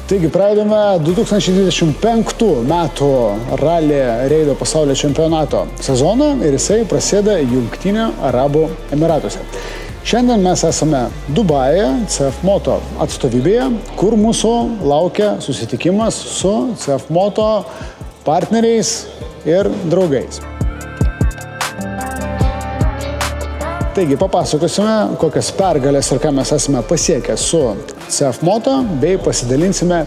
Taigi pradedame 2025 metų Rally Reido pasaulio čempionato sezoną ir jisai prasideda Jungtinių Arabų Emiratuose. Šiandien mes esame Dubajuje, CF Moto atstovybėje, kur mūsų laukia susitikimas su CF Moto partneriais ir draugais. Taigi papasakosime, kokias pergalės ir ką mes esame pasiekę su CF Moto, bei pasidalinsime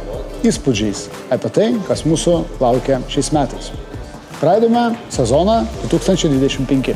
įspūdžiais apie tai, kas mūsų laukia šiais metais. Pradedame sezoną 2025.